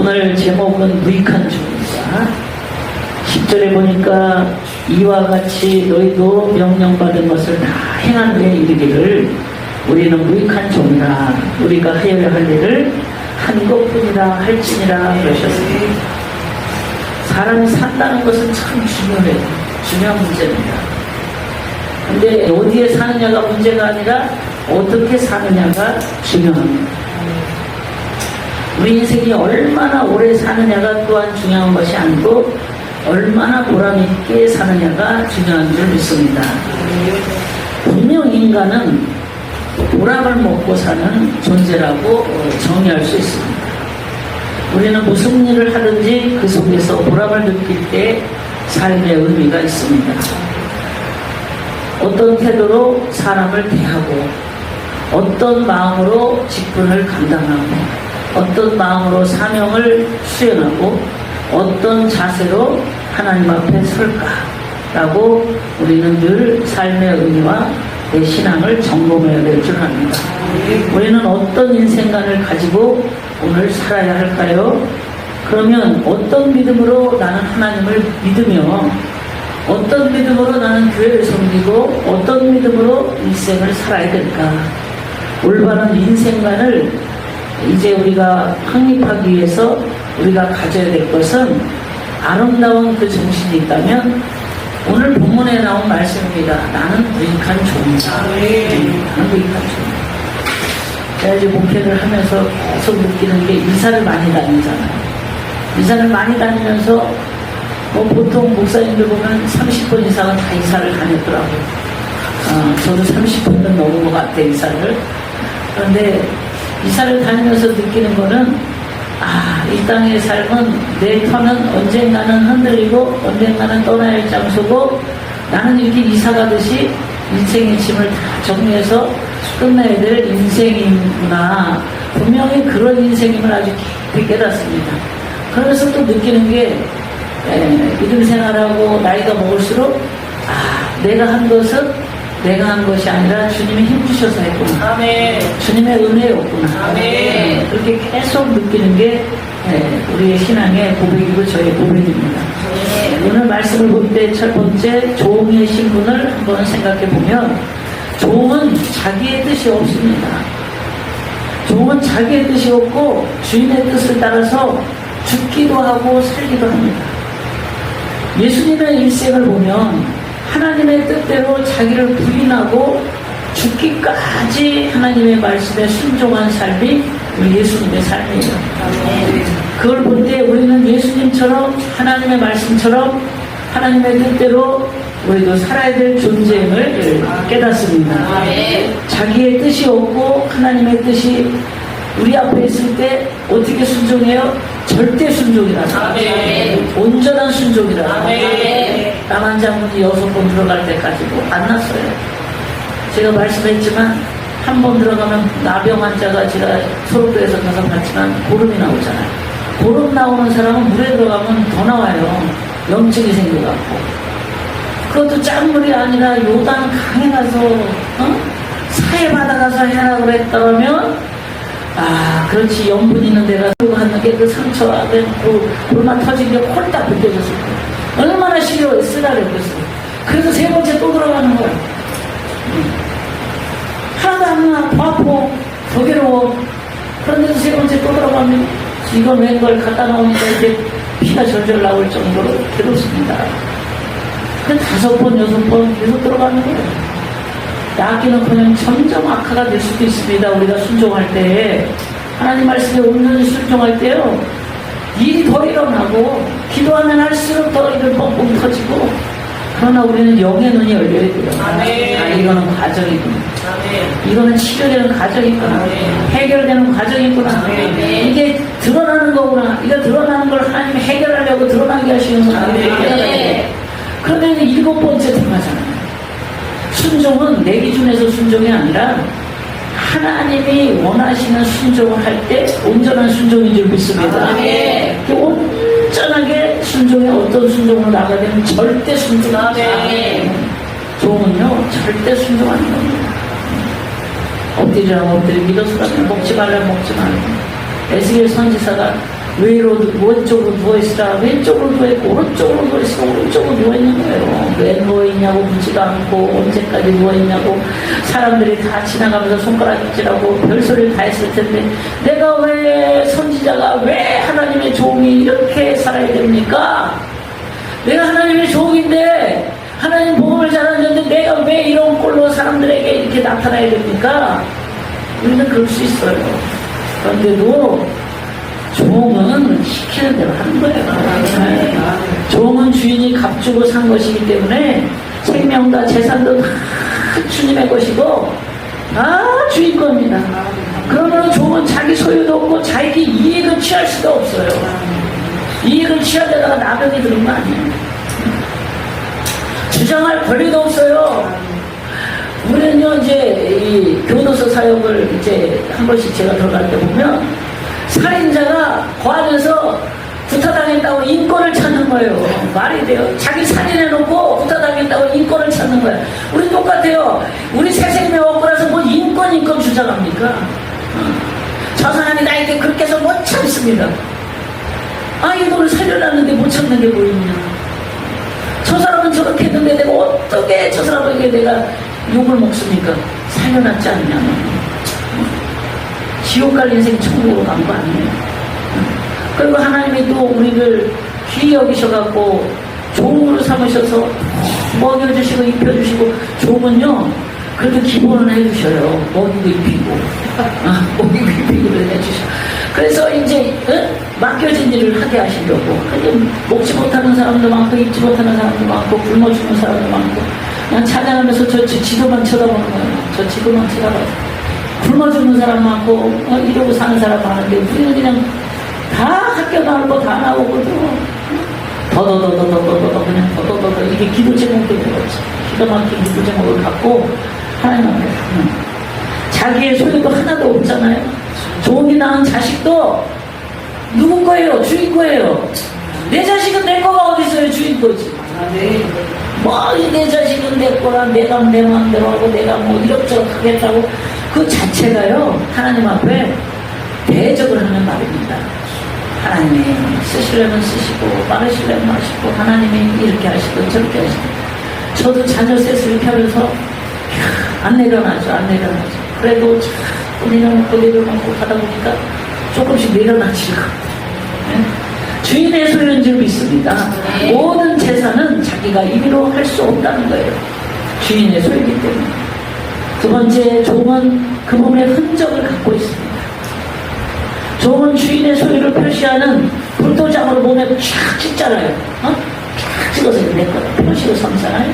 오늘 제목은 무익한 종입니다. 10절에 보니까 이와 같이 너희도 명령받은 것을 다 행한 후에 이르기를 우리는 무익한 종이라 우리가 하여야 할 일을 한 것뿐이라 할지니라 그러셨습니다. 사람이 산다는 것은 참 중요한 문제입니다. 근데 어디에 사느냐가 문제가 아니라 어떻게 사느냐가 중요합니다. 우리 인생이 얼마나 오래 사느냐가 또한 중요한 것이 아니고 얼마나 보람있게 사느냐가 중요한 줄 믿습니다. 분명 인간은 보람을 먹고 사는 존재라고 정의할 수 있습니다. 우리는 무슨 일을 하든지 그 속에서 보람을 느낄 때 삶의 의미가 있습니다. 어떤 태도로 사람을 대하고 어떤 마음으로 직분을 감당하고 어떤 마음으로 사명을 수행하고 어떤 자세로 하나님 앞에 설까라고 우리는 늘 삶의 의미와 내 신앙을 점검해야 될 줄 압니다. 우리는 어떤 인생관을 가지고 오늘 살아야 할까요? 그러면 어떤 믿음으로 나는 하나님을 믿으며 어떤 믿음으로 나는 교회를 섬기고 어떤 믿음으로 인생을 살아야 될까? 올바른 인생관을 이제 우리가 확립하기 위해서 우리가 가져야 될 것은 아름다운 그 정신이 있다면 오늘 본문에 나온 말씀입니다. 나는 무익한 종이다. 나는 무익한 종이다. 제가 이제 목회를 하면서 계속 느끼는 게 이사를 많이 다니잖아요. 이사를 많이 다니면서 보통 목사님들 보면 30번 이상은 다 이사를 다녔더라고요. 저도 30번은 넘은 것 같아요, 이사를. 그런데 이사를 다니면서 느끼는 거는 이 땅의 삶은 내 터는 언젠가는 흔들리고 언젠가는 떠나야 할 장소고 나는 이렇게 이사 가듯이 인생의 짐을 다 정리해서 끝내야 될 인생이구나. 분명히 그런 인생임을 아주 깊이 깨닫습니다. 그러면서 또 느끼는 게 믿음 생활하고 나이가 먹을수록 내가 한 것은 내가 한 것이 아니라 주님이 힘주셔서 했구나. 아멘. 주님의 은혜였구나. 아멘. 그렇게 계속 느끼는 게 우리의 신앙의 고백이고 저의 고백입니다. 오늘 말씀을 볼 때 첫 번째 종의 신분을 한번 생각해 보면 종은 자기의 뜻이 없습니다. 종은 자기의 뜻이 없고 주인의 뜻을 따라서 죽기도 하고 살기도 합니다. 예수님의 일생을 보면 하나님의 뜻대로 자기를 부인하고 죽기까지 하나님의 말씀에 순종한 삶이 우리 예수님의 삶이에요. 그걸 볼 때 우리는 예수님처럼 하나님의 말씀처럼 하나님의 뜻대로 우리도 살아야 될 존재임을 깨닫습니다. 자기의 뜻이 없고 하나님의 뜻이 우리 앞에 있을 때 어떻게 순종해요? 절대 순종이라서 온전한 순종이라서 남한 장군이 6번 들어갈 때까지 안 났어요. 제가 말씀했지만 한 번 들어가면 나병 환자가 제가 소록도에서 가서 봤지만 고름이 나오잖아요. 고름 나오는 사람은 물에 들어가면 더 나와요. 염증이 생겨갖고. 그것도 짠물이 아니라 요단 강에 가서 사해 받아가서 해라 그랬다면 그렇지 염분 있는 데가 하는 게 그 상처가 그 골마 터진 게 홀딱 벗겨졌을 거야. 얼마나 쓰라고 그랬어요. 그래서 세 번째 또 들어가는 거야. 하나도 안 나, 더 아파, 더 괴로워. 그런데도 세 번째 또 들어가면 이건 웬걸 갖다 놓으니까 이제 피가 절절 나올 정도로 괴롭습니다. 그 5번, 6번 계속 들어가는 거예요. 나기는 그냥 점점 악화가 될 수도 있습니다. 우리가 순종할 때 하나님 말씀에 온전히 순종할 때요 일이 더 일어나고 기도하면 할수록 더 일을 뻥뻥 터지고 그러나 우리는 영의 눈이 열려야 돼요. 이거는 과정이구나. 이거는 치료되는 과정이구나. 해결되는 과정이구나. 이게 드러나는 거구나. 이거 드러나는 걸 하나님이 해결하려고 드러나게 하시는구나. 그러면 7번째 들어가잖아요. 순종은 내 기준에서 순종이 아니라 하나님이 원하시는 순종을 할 때 온전한 순종인 줄 믿습니다. 온전하게 순종에 어떤 순종으로 나가야 되면 절대 순종하지 않아요. 종은요 절대 순종하는 겁니다. 엎드리라고 엎드리고 믿어서라면 먹지 말라면 먹지 말라고. 에스겔 선지사가 왼쪽으로 누워있으라 왼쪽으로 누워있고 오른쪽으로 누워있으라 오른쪽으로 누워있는 거예요. 왜 누워있냐고 묻지도 않고 언제까지 누워있냐고 사람들이 다 지나가면서 손가락질하고 별소리를 다 했을 텐데 내가 왜 선지자가 왜 하나님의 종이 이렇게 살아야 됩니까? 내가 하나님의 종인데 하나님 복음을 잘하는데 내가 왜 이런 꼴로 사람들에게 이렇게 나타나야 됩니까? 우리는 그럴 수 있어요. 그런데도 종은 시키는 대로 하는 거예요. 종은 주인이 값주고 산 것이기 때문에 생명과 재산도 다 주님의 것이고 다 주인 겁니다. 그러므로 종은 자기 소유도 없고 자기 이익을 취할 수가 없어요. 이익을 취하려다가 나병이 드는 거 아니에요. 주장할 권리도 없어요. 우리는요, 이제, 이 교도소 사역을 이제 한 번씩 제가 들어갈 때 보면, 살인자가 거하면서 구타당했다고 인권을 찾는 거예요. 말이 돼요. 자기 살인해놓고 구타당했다고 인권을 찾는 거예요. 우리 똑같아요. 우리 새 생명 얻고 나서 뭐 인권 주장합니까? 저 사람이 나에게 그렇게 해서 못 참습니다. 아, 이거를 살려놨는데 못 참는 게 뭐 있냐. 저 사람은 저렇게 했는데 내가 어떻게 저 사람에게 내가 욕을 먹습니까? 살려놨지 않냐. 지옥 갈 인생 천국으로 간 거 아니에요. 그리고 하나님이 또 우리를 귀히 여기셔갖고 종으로 삼으셔서 먹여주시고 입혀주시고 종은요 그래도 기본은 해주셔요. 먹이고 입히고 먹이고 입히고 해주셔. 그래서 이제 맡겨진 일을 하게 하시려고. 먹지 못하는 사람도 많고 입지 못하는 사람도 많고 굶어 죽는 사람도 많고 그냥 찬양하면서 저 지도만 쳐다보는 거예요. 저 지도만 쳐다봐요. 굶어 죽는 사람 많고 이러고 사는 사람 많은데 우리는 그냥 다 학교 나올 거 다 나오거든. 더더더더더더더 그냥 더더더더 이게 기도 제목도 되었지. 기가 막힌 기도 제목을 갖고 하나님 앞에 가면 자기의 소유도 하나도 없잖아요. 종이 낳은 자식도 누구 거예요? 주인 거예요. 내 자식은 내 거가 어디 있어요? 주인 거지. 뭐 내 자식은 내 거라 내가 내 마음대로 하고 내가 뭐 이럭저럭 하겠다고 그 자체가요 하나님 앞에 대적을 하는 말입니다. 하나님이 쓰시려면 쓰시고 마르시려면 마시고 하나님이 이렇게 하시고 저렇게 하시고 저도 자녀 셋을 이렇게 하면서 안 내려놔죠. 그래도 자꾸 내려놓고 가다 보니까 조금씩 내려놔지고 주인의 소유인 줄 믿습니다. 모든 재산은 자기가 임의로 할 수 없다는 거예요. 주인의 소유이기 때문에. 두 번째, 종은 그 몸의 흔적을 갖고 있습니다. 종은 주인의 소유를 표시하는 불도장으로 몸에 쫙 찍잖아요. 쫙 찍어서 내 거다 표시로 삼잖아요.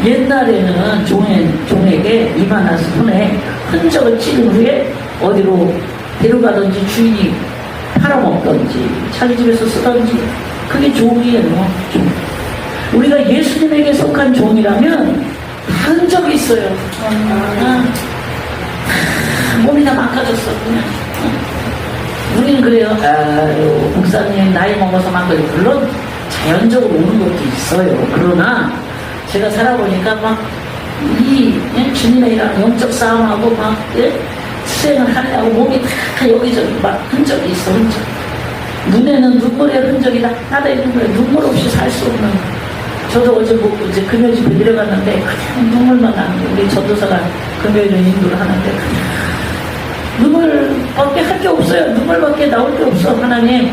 옛날에는 종에게 이마나 손에 흔적을 찍은 후에 어디로 데려가든지 주인이 팔아먹던지 자기 집에서 쓰던지 그게 종이에요. 우리가 예수님에게 속한 종이라면 다 흔적이 있어요. 몸이 다 망가졌어 그냥. 우리는 그래요. 아유 목사님 나이 먹어서 망가져. 물론 자연적으로 오는 것도 있어요. 그러나 제가 살아보니까 막 이 주님이랑 영적 싸움하고 막 수행을 하려고 몸이 다 여기저기 막 흔적이 있어. 흔적. 눈에는 눈물의 흔적이 다 따라 있는 거예요. 눈물 없이 살 수 없는. 저도 어제 뭐 이제 금요집에 내려갔는데 그냥 눈물만 나는 거예요. 우리 전도사가 금요일에 인도를 하는데 눈물밖에 할 게 없어요. 눈물밖에 나올 게 없어. 하나님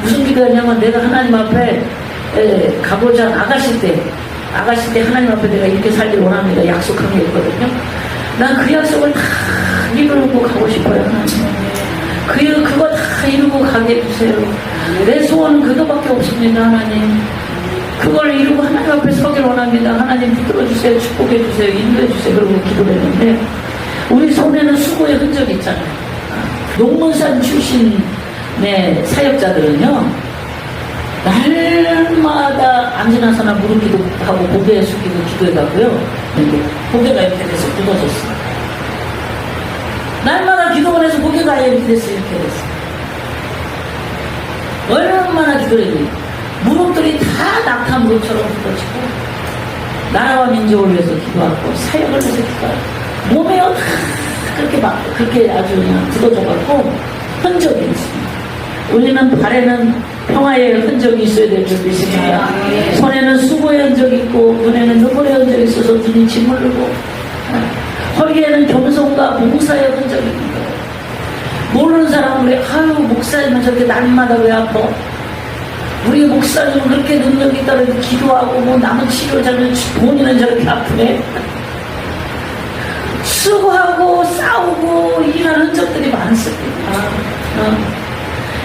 무슨 기도하냐면 내가 하나님 앞에 가보자 나가실 때 하나님 앞에 내가 이렇게 살길 원합니다. 약속한 게 있거든요. 난 그 약속을 다 이루고 가고 싶어요. 하나님 그거 다 이루고 가게 해주세요. 내 소원은 그거밖에 없습니다. 하나님 그걸 이루고 하나님 앞에 서길 원합니다. 하나님 붙들어주세요. 축복해주세요. 인도해주세요. 그러고 기도를 했는데 우리 손에는 수고의 흔적이 있잖아요. 농문산 출신의 사역자들은요 날마다 안지나서나 무릎 기도하고 고개 숙이고 기도해가고요 고개가 이렇게 돼서 굳어졌어요. 날마다 기도를 해서 고개가 이렇게 됐어요. 이렇게 됐어요. 얼마나 기도를 했니? 무릎들이 다 낙타 무릎처럼 굳어지고 나라와 민족을 위해서 기도하고 사역을 위해서 기도하고 몸에요 다 그렇게 아주 그냥 굳어져갖고 흔적이 있습니다. 우리는 발에는 평화의 흔적이 있어야 될 줄 믿습니다. 손에는 수고의 흔적이 있고 눈에는 눈물의 흔적이 있어서 눈이 짓물르고 허리에는 겸손과 봉사의 흔적이 있는 거예요. 모르는 사람은 왜 아유 목사님은 저렇게 날마다 왜 아파? 우리 목사님은 그렇게 능력이 있다 그래서 기도하고 뭐 남은 치료자는 본인은 저렇게 아프네. 수고하고 싸우고 일하는 흔적들이 많습니다.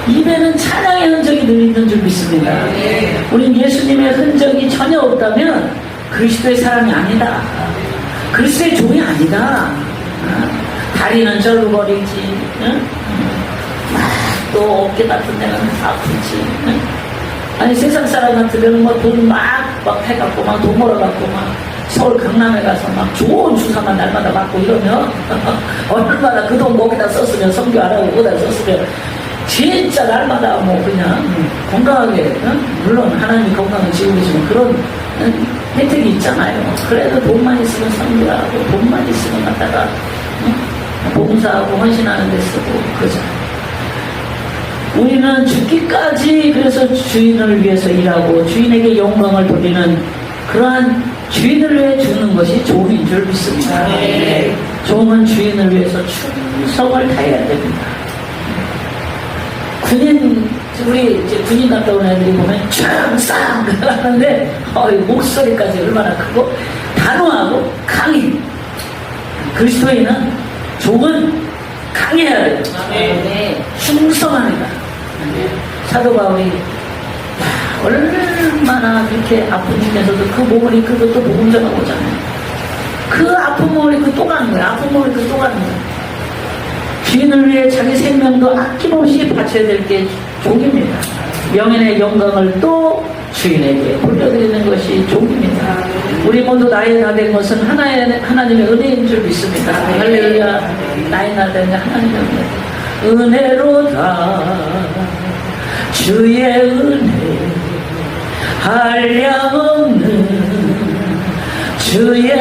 입에는 찬양의 흔적이 늘 있는 줄 믿습니다. 우린 예수님의 흔적이 전혀 없다면 그리스도의 사람이 아니다. 그리스도의 종이 아니다. 다리는 절루거리지, 또 어깨 같은 데는 아프지. 아니 세상 사람 같으면 뭐 돈 막 해갖고 막 돈 벌어갖고 막 서울 강남에 가서 막 좋은 주사만 날마다 받고 이러면 얼마나 그 돈 거기다 썼으면 선교 안 하고 거기다 썼으면 진짜 날마다 뭐 그냥 건강하게, 물론 하나님이 건강을 지고 계시면 그런 혜택이 있잖아요. 그래도 돈만 있으면 선교하고 돈만 있으면 갖다가 봉사하고 헌신하는 데 쓰고 그러잖아요. 우리는 죽기까지 그래서 주인을 위해서 일하고 주인에게 영광을 돌리는 그러한 주인을 위해 죽는 것이 종인 줄 믿습니다. 종은 주인을 위해서 충성을 다해야 됩니다. 군인, 우리 이제 군인 갔다 온 애들이 보면 쫙 하는데 목소리까지 얼마나 크고 단호하고 강해. 그리스도인은 종은 강해야 돼요. 충성합니다. 사도 바울이 얼마나 그렇게 아픈 중에서도 그 몸을 이끌고 또 복음 전하고잖아요. 그 아픈 몸을 이끌고 또 가는 거예요. 아픈 몸을 이끌고 또 가는 거예요. 주인을 위해 자기 생명도 아낌없이 바쳐야 될 게 종입니다. 명예의 영광을 또 주인에게 돌려드리는 것이 종입니다. 우리 모두 나이 다 된 것은 하나님의 은혜인 줄 믿습니다. 할렐루야. 나이 다 된 게 하나님의 은혜. 은혜로다 주의 은혜 한량없는 주의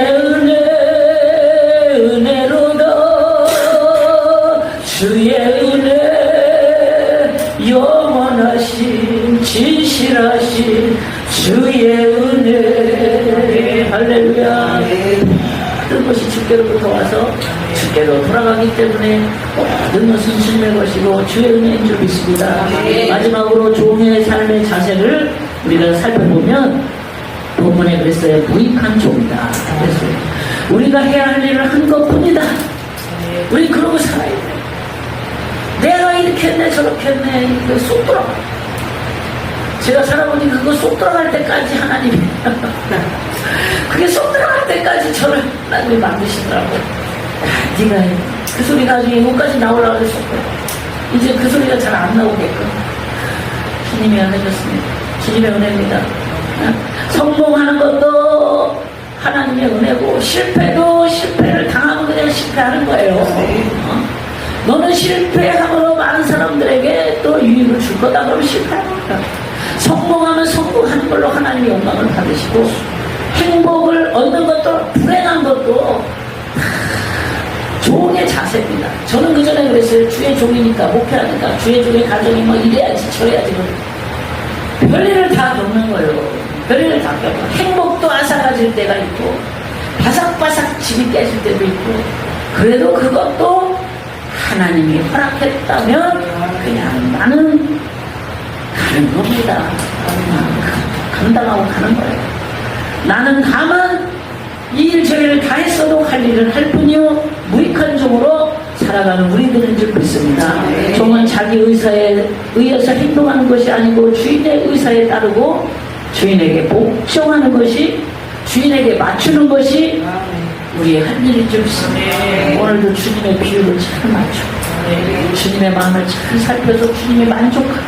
은혜로다 주의 은혜 영원하신 진실하신 주의 은혜 할렐루야. 모든 것이 주께로부터 와서 주께로 돌아가기 때문에 모든 것은 주님의 것이고 주의 은혜인 줄 믿습니다. 마지막으로 종의 삶의 자세를 우리가 살펴보면 본문에 그랬어요. 무익한 종이다. 그래서 우리가 해야 할 일을 한 것뿐이다. 우리 그러고 살아야 돼. 내가 이렇게 했네 저렇게 했네 이거 쏙 들어가. 제가 살아보니 그거 쏙 들어갈 때까지 하나님이 그게 쏙 들어갈 때까지 저를 하나님이 만드시더라고요. 네가 그 소리가 나중에 이거까지 나오려고 해서 이제 그 소리가 잘 안 나오게끔 주님이 해줬습니다. 주님의 은혜입니다. 성공하는 것도 하나님의 은혜고 실패도 실패를 당하면 그냥 실패하는 거예요. 너는 실패함으로 많은 사람들에게 또 유익을 줄 거다. 그러면 실패하는 거야. 성공하면 성공하는 걸로 하나님의 영광을 받으시고 행복을 얻는 것도 불행한 것도 종의 자세입니다. 저는 그 전에 그랬어요. 주의 종이니까 목회하니까 주의 종의 가정이 뭐 이래야지 저래야지 별일을 다 겪는 거예요. 별일을 다 겪고 행복도 아삭아질 때가 있고 바삭바삭 집이 깨질 때도 있고 그래도 그것도 하나님이 허락했다면 그냥 나는 가는 겁니다. 감당하고 가는 거예요. 나는 다만 이 일 저 일을 다 했어도 할 일을 할 뿐이요 무익한 종으로 살아가는 우리들인 줄 믿습니다. 종은 자기 의사에 의해서 행동하는 것이 아니고 주인의 의사에 따르고 주인에게 복종하는 것이 주인에게 맞추는 것이 우리의 할 일인 줄 믿습니다. 오늘도 주님의 비유를 잘 맞추고 주님의 마음을 잘 살펴서 주님이 만족하고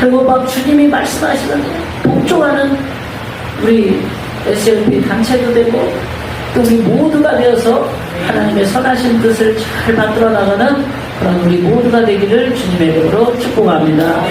그리고 막 주님이 말씀하시는 복종하는 우리 SLP 단체도 되고 또 우리 모두가 되어서 하나님의 선하신 뜻을 잘 만들어 나가는 그런 우리 모두가 되기를 주님의 이름으로 축복합니다.